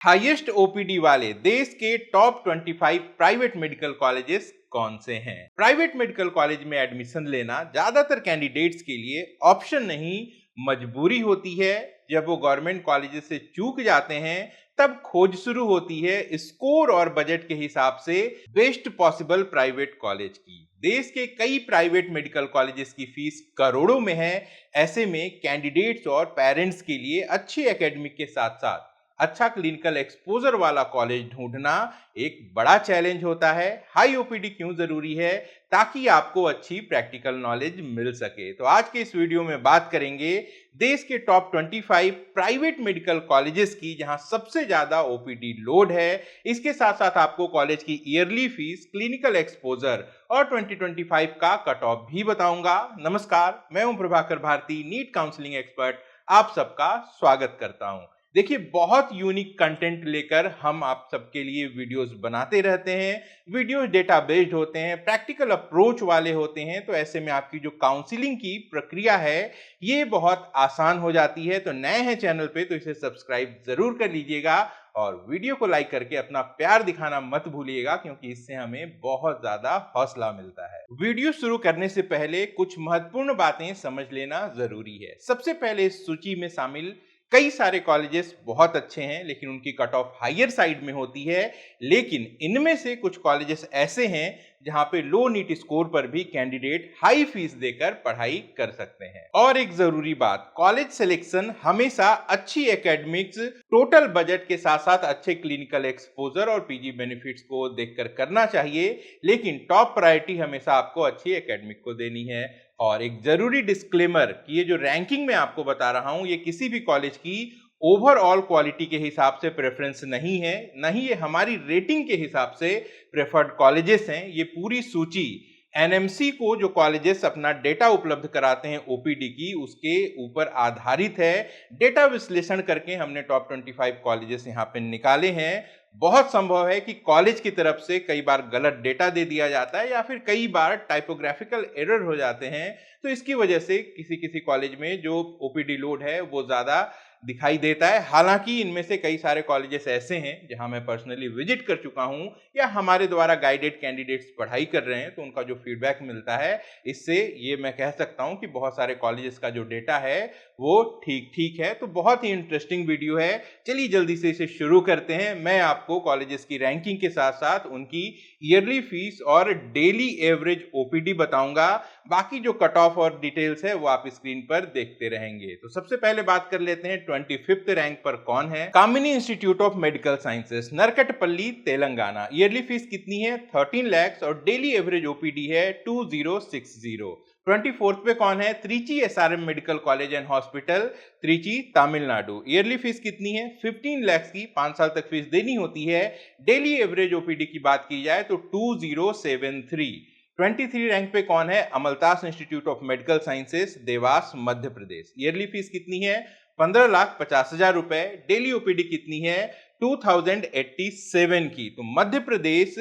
Highest OPD वाले देश के टॉप 25 प्राइवेट मेडिकल कॉलेजेस कौन से हैं? प्राइवेट मेडिकल कॉलेज में एडमिशन लेना ज्यादातर कैंडिडेट्स के लिए ऑप्शन नहीं, मजबूरी होती है। जब वो गवर्नमेंट कॉलेजेस से चूक जाते हैं तब खोज शुरू होती है स्कोर और बजट के हिसाब से बेस्ट पॉसिबल प्राइवेट कॉलेज की। देश के कई प्राइवेट मेडिकल कॉलेजेस की फीस करोड़ों में है। ऐसे में कैंडिडेट्स और पेरेंट्स के लिए अच्छी एकेडमिक के साथ साथ अच्छा क्लिनिकल एक्सपोजर वाला कॉलेज ढूंढना एक बड़ा चैलेंज होता है। हाई ओपीडी क्यों जरूरी है? ताकि आपको अच्छी प्रैक्टिकल नॉलेज मिल सके। तो आज के इस वीडियो में बात करेंगे देश के टॉप 25 प्राइवेट मेडिकल कॉलेजेस की जहां सबसे ज्यादा ओपीडी लोड है। इसके साथ साथ आपको कॉलेज की ईयरली फीस, क्लिनिकल एक्सपोजर और 2025 का कट ऑफ भी बताऊंगा। नमस्कार, मैं हूं Prabhakar Bharti, NEET counselling expert. आप सबका स्वागत करता हूं। देखिए, बहुत यूनिक कंटेंट लेकर हम आप सबके लिए वीडियोस बनाते रहते हैं। वीडियोस डेटा बेस्ड होते हैं, प्रैक्टिकल अप्रोच वाले होते हैं। तो ऐसे में आपकी जो काउंसलिंग की प्रक्रिया है ये बहुत आसान हो जाती है। तो नए हैं चैनल पे तो इसे सब्सक्राइब जरूर कर लीजिएगा और वीडियो को लाइक करके अपना प्यार दिखाना मत भूलिएगा, क्योंकि इससे हमें बहुत ज्यादा हौसला मिलता है। वीडियो शुरू करने से पहले कुछ महत्वपूर्ण बातें समझ लेना जरूरी है। सबसे पहले इस सूची में शामिल कई सारे कॉलेजेस बहुत अच्छे हैं, लेकिन उनकी कट ऑफ हायर साइड में होती है। लेकिन इनमें से कुछ कॉलेजेस ऐसे हैं जहां पे लो नीट स्कोर पर भी कैंडिडेट हाई फीस देकर पढ़ाई कर सकते हैं। और एक जरूरी बात, कॉलेज सिलेक्शन हमेशा अच्छी एकेडमिक्स, टोटल बजट के साथ साथ अच्छे क्लिनिकल एक्सपोजर और पीजी बेनिफिट्स को देखकर करना चाहिए। लेकिन टॉप प्रायोरिटी हमेशा आपको अच्छी एकेडमिक को देनी है। और एक जरूरी डिस्क्लेमर कि ये जो रैंकिंग मैं आपको बता रहा हूं ये किसी भी कॉलेज की ओवरऑल क्वालिटी के हिसाब से प्रेफरेंस नहीं है, नहीं ये हमारी रेटिंग के हिसाब से प्रेफर्ड कॉलेजेस हैं। ये पूरी सूची एनएमसी को जो कॉलेजेस अपना डेटा उपलब्ध कराते हैं ओपीडी की, उसके ऊपर आधारित है। डेटा विश्लेषण करके हमने टॉप 25 कॉलेजेस यहाँ पे निकाले हैं। बहुत संभव है कि कॉलेज की तरफ से कई बार गलत डेटा दे दिया जाता है या फिर कई बार टाइपोग्राफिकल एरर हो जाते हैं। तो इसकी वजह से किसी किसी कॉलेज में जो ओपीडी लोड है वो ज्यादा दिखाई देता है। हालांकि इनमें से कई सारे कॉलेजेस ऐसे हैं जहां मैं पर्सनली विजिट कर चुका हूं या हमारे द्वारा गाइडेड कैंडिडेट्स पढ़ाई कर रहे हैं, तो उनका जो फीडबैक मिलता है इससे ये मैं कह सकता हूं कि बहुत सारे कॉलेजेस का जो डेटा है वो ठीक ठीक है। तो बहुत ही इंटरेस्टिंग वीडियो है, चलिए जल्दी से इसे शुरू करते हैं। मैं आपको कॉलेजेस की रैंकिंग के साथ साथ उनकी ईयरली फीस और डेली एवरेज ओपीडी बताऊंगा। बाकी जो कट ऑफ और डिटेल्स है वो आप स्क्रीन पर देखते रहेंगे। तो सबसे पहले बात कर लेते हैं 25th रैंक पर कौन है। Kamini institute of medical sciences, Narketpally, Telangana. Yearly fees कितनी है? 13 लाख और डेली एवरेज ओपीडी है 2060। 24th पे कौन है? Trichy SRM medical college and hospital, Trichy, Tamil Nadu. Yearly fees कितनी है? 15 लाख की 5 साल तक फीस देनी होती है। डेली एवरेज ओपीडी की बात की जाए तो 2073। 23 रैंक पे कौन है? Amaltas institute of medical sciences, Dewas, Madhya Pradesh. Yearly fees कितनी है? 15,50,000 रुपए। डेली ओपीडी कितनी है? 2087 की। तो मध्य प्रदेश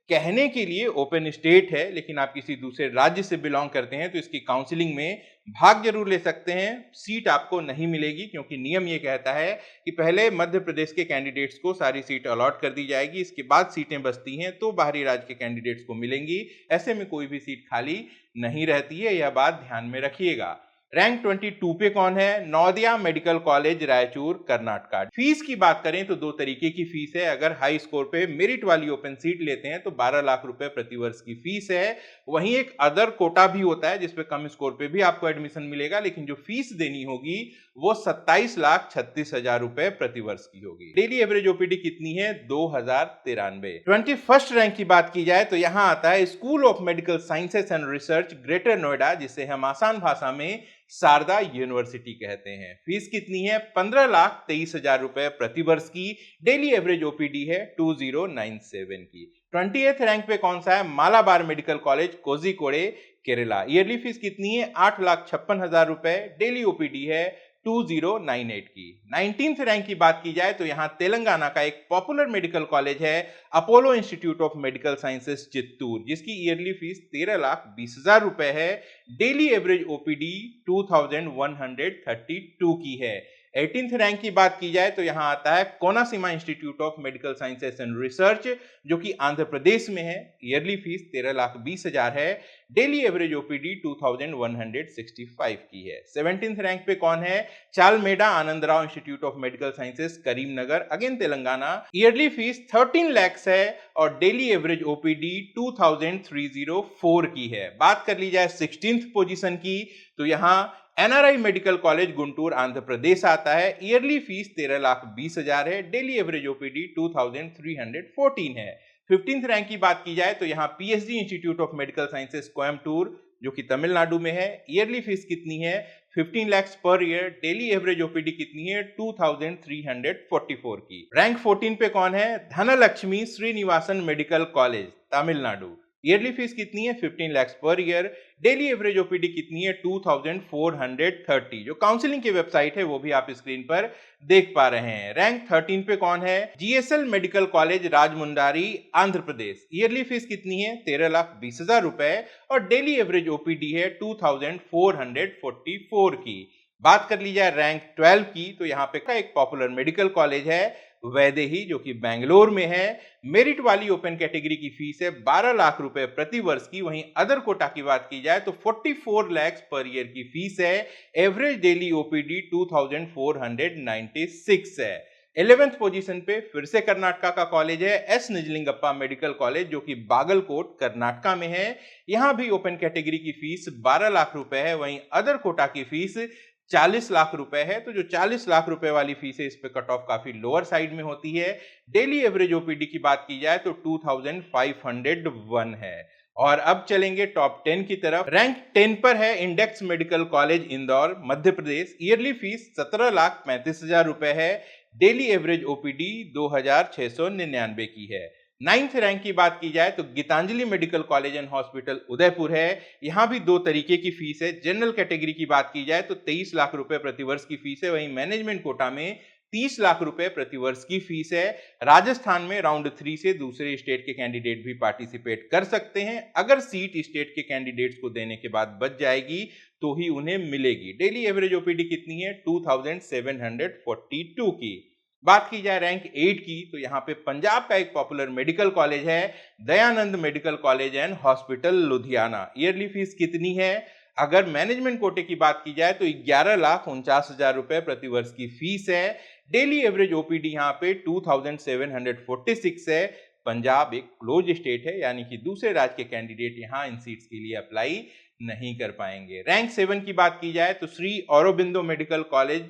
कहने के लिए ओपन स्टेट है, लेकिन आप किसी दूसरे राज्य से बिलोंग करते हैं तो इसकी काउंसलिंग में भाग जरूर ले सकते हैं। सीट आपको नहीं मिलेगी, क्योंकि नियम ये कहता है कि पहले मध्य प्रदेश के कैंडिडेट्स को सारी सीट अलॉट कर दी जाएगी, इसके बाद सीटें बचती हैं तो बाहरी राज्य के कैंडिडेट्स को मिलेंगी। ऐसे में कोई भी सीट खाली नहीं रहती है, यह बात ध्यान में रखिएगा। रैंक 22 पे कौन है? Navodaya medical college, Raichur, Karnataka. Fees की बात करें तो दो तरीके की फीस है। अगर हाई स्कोर पे मेरिट वाली ओपन सीट लेते हैं तो 12 लाख रुपए प्रति वर्ष की फीस है। वहीं एक अदर कोटा भी होता है जिसपे कम स्कोर पे भी आपको एडमिशन मिलेगा, लेकिन जो फीस देनी होगी वो 27,36,000 रुपए प्रति वर्ष की होगी। डेली एवरेज ओपीडी कितनी है? 2093। 21st रैंक की बात की जाए तो यहाँ आता है school of medical sciences and research, greater Noida, जिसे हम आसान भाषा में शारदा यूनिवर्सिटी कहते हैं। फीस कितनी है? 15,23,000 रुपए प्रति वर्ष की। डेली एवरेज ओपीडी है 2097 की। 20th रैंक पे कौन सा है? Malabar medical college, Kozhikode, Kerala. Yearly fees कितनी है? 8,56,000 रुपए। डेली ओपीडी है 2098 की। 19th रैंक की बात की जाए तो यहां तेलंगाना का एक पॉपुलर मेडिकल कॉलेज है, Apollo institute of medical sciences, Chittoor, जिसकी ईयरली फीस 13,20,000 रुपए है। डेली एवरेज ओपीडी 2132 की है। 18th रैंक की बात की जाए तो यहाँ आता है Konaseema institute of medical sciences and research, जो कि आंध्र प्रदेश में है। ईयरली फीस 13,20,000 है। डेली एवरेज ओपीडी 2165 की है। 17th रैंक पे कौन है? Chalmeda Anandrao institute of medical sciences Karimnagar, again Telangana. Yearly fees 13 lakhs है और डेली एवरेज ओपीडी 2304 की है। बात कर ली जाए 16th पोजीशन की तो यहाँ NRI medical college Guntur Andhra Pradesh आता है। ईयरली फीस 13,20,000 है। डेली एवरेज ओपीडी 2314 है। 15th रैंक की बात की जाए तो यहाँ PSG institute of medical sciences Coimbatore, जो कि तमिलनाडु में है। ईयरली फीस कितनी है? 15 lakhs per year. Daily average OPD कितनी है? 2344 की। रैंक 14 पे कौन है? Dhanlaxmi Srinivasan medical college, Tamil Nadu. Yearly fees कितनी है? 15 lakhs per year. Daily average OPD कितनी है? 2430। जो काउंसलिंग की वेबसाइट है वो भी आप स्क्रीन पर देख पा रहे हैं। रैंक 13 पे कौन है? GSL medical college राजमुंडारी, Andhra Pradesh. Yearly fees कितनी है? 13,20,000 रुपए और डेली एवरेज ओपीडी है 2444 की। बात कर ली जाए रैंक 12 की तो यहाँ पे का एक पॉपुलर मेडिकल कॉलेज है वैदेही, जो कि बेंगलोर में है। मेरिट वाली ओपन कैटेगरी की फीस है 12 लाख रुपए प्रति वर्ष की। वहीं अदर कोटा की बात की जाए तो 44 lakhs पर ईयर की फीस है। एवरेज डेली ओपीडी 2496 है। 11th पोजीशन पे फिर से कर्नाटका का कॉलेज है एस निजलिंगप्पा मेडिकल कॉलेज, जो कि बागलकोट कर्नाटका में है। यहां भी ओपन कैटेगरी की फीस 12 लाख रुपए है। वहीं अदर कोटा की फीस 40 लाख रुपए है। तो जो 40 लाख रुपए वाली फीस है इस पे कट ऑफ काफी लोअर साइड में होती है। डेली एवरेज ओपीडी की बात की जाए तो 2501 है। और अब चलेंगे टॉप 10 की तरफ। रैंक 10 पर है इंडेक्स मेडिकल कॉलेज इंदौर, मध्य प्रदेश। ईयरली फीस 17,35,000 रुपए है। डेली एवरेज ओपीडी 2,699 की है। 9th रैंक की बात की जाए तो Gitanjali medical college and hospital Udaipur है। यहां भी दो तरीके की फीस है। जनरल कैटेगरी की बात की जाए तो 23 लाख रुपए प्रति वर्ष की फीस है। वहीं मैनेजमेंट कोटा में 30 लाख रुपए प्रति वर्ष की फीस है। राजस्थान में राउंड 3 से दूसरे स्टेट के कैंडिडेट भी पार्टिसिपेट कर सकते हैं। अगर सीट स्टेट के कैंडिडेट्स को देने के बाद बच जाएगी तो ही उन्हें मिलेगी। डेली एवरेज ओपीडी कितनी है? 2742 की। बात की जाए रैंक 8 की तो यहाँ पे पंजाब का एक पॉपुलर मेडिकल कॉलेज है Dayanand medical college and hospital Ludhiana. Yearly fees कितनी है? अगर मैनेजमेंट कोटे की बात की जाए तो 11,49,000 रुपए प्रति वर्ष की फीस है। डेली एवरेज ओपीडी यहाँ पे 2746 है। पंजाब एक क्लोज स्टेट है, यानी कि दूसरे राज्य के कैंडिडेट यहाँ इन सीट्स के लिए अप्लाई नहीं कर पाएंगे। रैंक 7 की बात की जाए तो श्री औरोबिंदो मेडिकल कॉलेज,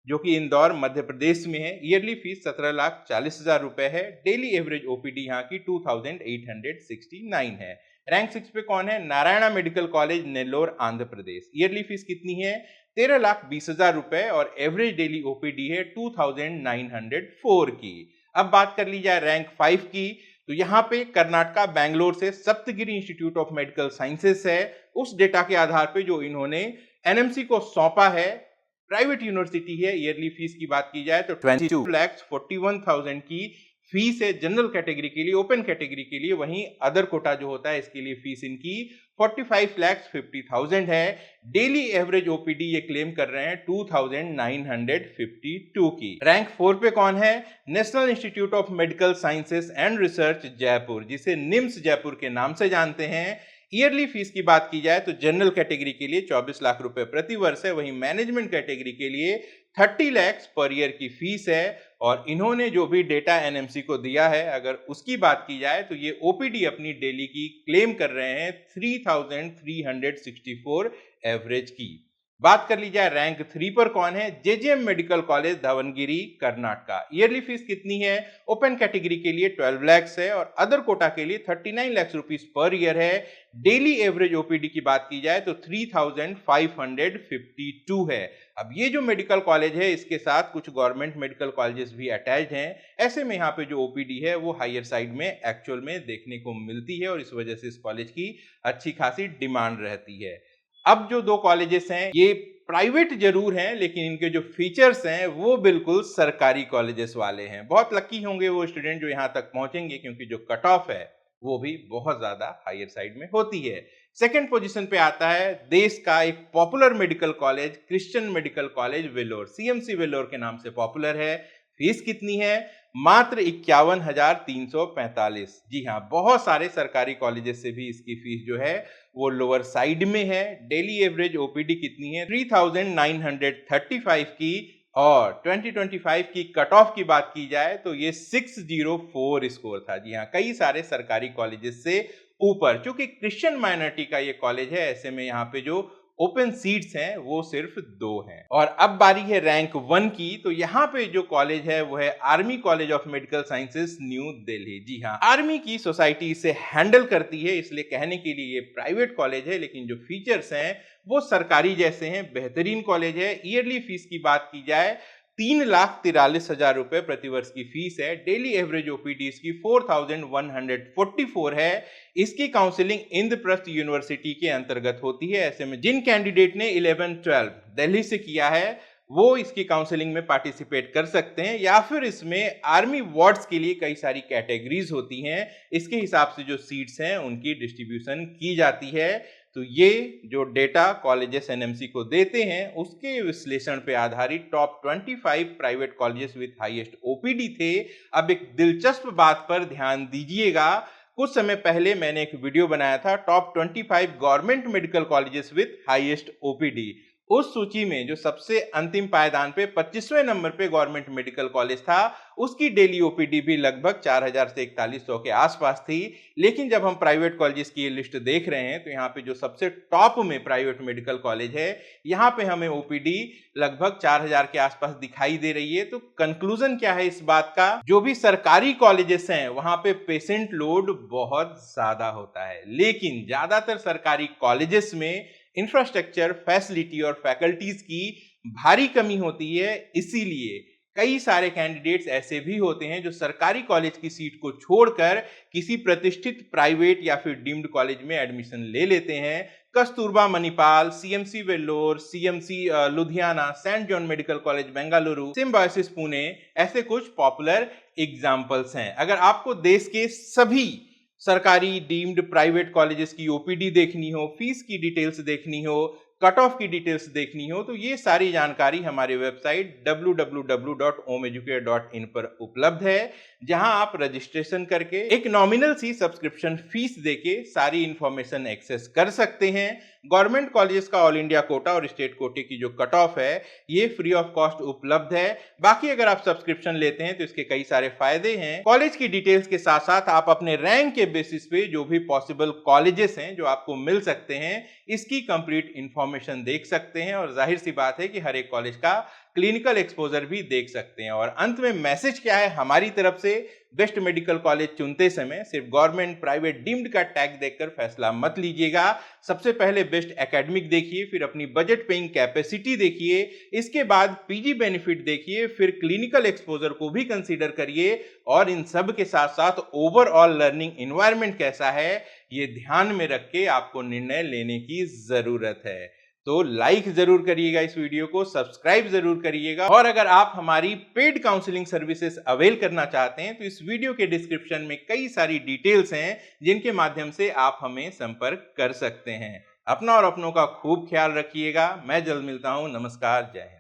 जो कि इंदौर मध्य प्रदेश में है। ईयरली फीस 17,40,000 रुपए है। डेली एवरेज ओपीडी यहाँ की 2,869 है। रैंक 6 पे कौन है? Narayana medical college Nellore, Andhra Pradesh. Yearly fees कितनी है? 13,20,000 रुपए और एवरेज डेली ओपीडी है 2,904 की। अब बात कर ली जाए रैंक 5 की तो यहाँ पे कर्नाटका बेंगलोर से Saptagiri institute of medical sciences है। उस डेटा के आधार पे जो इन्होंने एनएमसी को सौंपा है, प्राइवेट यूनिवर्सिटी है। ईयरली फीस की बात की जाए तो 22,41,000 की फीस है जनरल कैटेगरी के लिए, ओपन कैटेगरी के लिए। वहीं अदर कोटा जो होता है इसके लिए फीस इनकी 45,50,000 है। डेली एवरेज ओपीडी ये क्लेम कर रहे हैं 2,952 की। रैंक 4 पे कौन है? National institute of medical sciences and research Jaipur, जिसे निम्स जयपुर के नाम से जानते हैं। ईयरली फीस की बात की जाए तो जनरल कैटेगरी के लिए 24 लाख रुपए प्रति वर्ष है। वहीं मैनेजमेंट कैटेगरी के लिए 30 lakhs पर ईयर की फीस है। और इन्होंने जो भी डेटा एनएमसी को दिया है, अगर उसकी बात की जाए तो ये ओपीडी अपनी डेली की क्लेम कर रहे हैं 3,364 एवरेज की। बात कर ली जाए रैंक 3 पर कौन है? JJM medical college Davanagere, Karnataka. Yearly fees कितनी है? ओपन कैटेगरी के लिए 12 lakhs है और अदर कोटा के लिए 39 lakhs रुपीस पर ईयर है। डेली एवरेज ओपीडी की बात की जाए तो 3,552 है। अब ये जो मेडिकल कॉलेज है इसके साथ कुछ गवर्नमेंट मेडिकल कॉलेजेस भी अटैच्ड हैं। ऐसे में यहाँ पे जो ओपीडी है वो हायर साइड में एक्चुअल में देखने को मिलती है और इस वजह से इस कॉलेज की अच्छी खासी डिमांड रहती है। अब जो दो कॉलेजेस हैं ये प्राइवेट जरूर हैं, लेकिन इनके जो फीचर्स हैं वो बिल्कुल सरकारी कॉलेजेस वाले हैं। बहुत लकी होंगे वो स्टूडेंट जो यहाँ तक पहुंचेंगे, क्योंकि जो कट ऑफ है वो भी बहुत ज्यादा हायर साइड में होती है। सेकंड पोजीशन पे आता है देश का एक popular medical college, Christian medical college Vellore, CMC Vellore के नाम से पॉपुलर है। फीस कितनी है? मात्र 51,345। जी हाँ, बहुत सारे सरकारी कॉलेजेस से भी इसकी फीस जो है वो लोअर साइड में है। डेली एवरेज ओपीडी कितनी है? 3,935 की, और 2025 की कट ऑफ की बात की जाए तो ये 604 स्कोर था। जी हाँ, कई सारे सरकारी कॉलेजेस से ऊपर। चूंकि क्रिश्चियन माइनॉरिटी का ये कॉलेज है, ऐसे में यहाँ पे जो ओपन सीट्स हैं वो सिर्फ 2 हैं। और अब बारी है रैंक 1 की। तो यहाँ पे जो कॉलेज है वो है army college of medical sciences, new Delhi. जी हाँ, आर्मी की सोसाइटी इसे हैंडल करती है, इसलिए कहने के लिए ये प्राइवेट कॉलेज है, लेकिन जो फीचर्स हैं वो सरकारी जैसे हैं। बेहतरीन कॉलेज है। ईयरली फीस की बात की जाए 3,43,000 रुपए प्रतिवर्ष की फीस है। डेली एवरेज ओपीडी इसकी 4,144 है। इसकी काउंसलिंग इंद्रप्रस्थ यूनिवर्सिटी के अंतर्गत होती है। ऐसे में जिन कैंडिडेट ने 11-12 दिल्ली से किया है वो इसकी काउंसलिंग में पार्टिसिपेट कर सकते हैं, या फिर इसमें आर्मी वार्ड्स के लिए कई सारी कैटेगरीज होती हैं, इसके हिसाब से जो सीट्स हैं उनकी डिस्ट्रीब्यूशन की जाती है। तो ये जो डेटा कॉलेजेस एनएमसी को देते हैं उसके विश्लेषण पे आधारित top 25 private colleges with highest OPD थे। अब एक दिलचस्प बात पर ध्यान दीजिएगा। कुछ समय पहले मैंने एक वीडियो बनाया था top 25 government medical colleges with highest OPD. उस सूची में जो सबसे अंतिम पायदान पे 25वें नंबर पे गवर्नमेंट मेडिकल कॉलेज था, उसकी डेली ओपीडी भी लगभग 4,000 से 4,100 के आसपास थी। लेकिन जब हम प्राइवेट कॉलेजेस की ये लिस्ट देख रहे हैं तो यहाँ पे जो सबसे टॉप में प्राइवेट मेडिकल कॉलेज है, यहाँ पे हमें ओपीडी लगभग 4,000 के आसपास दिखाई दे रही है। तो कंक्लूजन क्या है इस बात का? जो भी सरकारी कॉलेजेस हैं वहां पे पेशेंट लोड बहुत ज्यादा होता है, लेकिन ज्यादातर सरकारी कॉलेजेस में इंफ्रास्ट्रक्चर, फैसिलिटी और फैकल्टीज की भारी कमी होती है। इसीलिए कई सारे कैंडिडेट्स ऐसे भी होते हैं जो सरकारी कॉलेज की सीट को छोड़कर किसी प्रतिष्ठित प्राइवेट या फिर डीम्ड कॉलेज में एडमिशन ले लेते हैं। Kasturba Manipal, CMC Vellore, CMC Ludhiana, saint John medical college Bengaluru, Symbiosis Pune, ऐसे कुछ पॉपुलर एग्जाम्पल्स हैं। अगर आपको देश के सभी सरकारी डीम्ड प्राइवेट कॉलेजेस की ओपीडी देखनी हो, फीस की डिटेल्स देखनी हो, कट ऑफ की डिटेल्स देखनी हो, तो ये सारी जानकारी हमारे वेबसाइट www.omeducate.in पर उपलब्ध है, जहां आप रजिस्ट्रेशन करके एक नॉमिनल सी सब्सक्रिप्शन फीस देके सारी इंफॉर्मेशन एक्सेस कर सकते हैं। गवर्नमेंट कॉलेजेस का ऑल इंडिया कोटा और स्टेट कोटे की जो कट ऑफ है ये फ्री ऑफ कॉस्ट उपलब्ध है। बाकी अगर आप सब्सक्रिप्शन लेते हैं तो इसके कई सारे फायदे हैं। कॉलेज की डिटेल्स के साथ साथ आप अपने रैंक के बेसिस पे जो भी पॉसिबल कॉलेजेस हैं जो आपको मिल सकते हैं, इसकी कंप्लीट इंफॉर्मेशन देख सकते हैं, और जाहिर सी बात है कि हर एक कॉलेज का क्लिनिकल एक्सपोजर भी देख सकते हैं। और अंत में मैसेज क्या है हमारी तरफ से? बेस्ट मेडिकल कॉलेज चुनते समय सिर्फ गवर्नमेंट, प्राइवेट, डीम्ड का टैग देखकर फैसला मत लीजिएगा। सबसे पहले बेस्ट एकेडमिक देखिए, फिर अपनी बजट पेइंग कैपेसिटी देखिए, इसके बाद पीजी बेनिफिट देखिए, फिर क्लिनिकल एक्सपोजर को भी कंसीडर करिए, और इन सब के साथ साथ ओवरऑल लर्निंग एनवायरनमेंट कैसा है ये ध्यान में रख के आपको निर्णय लेने की जरूरत है। तो लाइक जरूर करिएगा इस वीडियो को, सब्सक्राइब जरूर करिएगा, और अगर आप हमारी पेड काउंसलिंग सर्विसेज अवेल करना चाहते हैं तो इस वीडियो के डिस्क्रिप्शन में कई सारी डिटेल्स हैं जिनके माध्यम से आप हमें संपर्क कर सकते हैं। अपना और अपनों का खूब ख्याल रखिएगा। मैं जल्द मिलता हूं। नमस्कार, जय हिंद।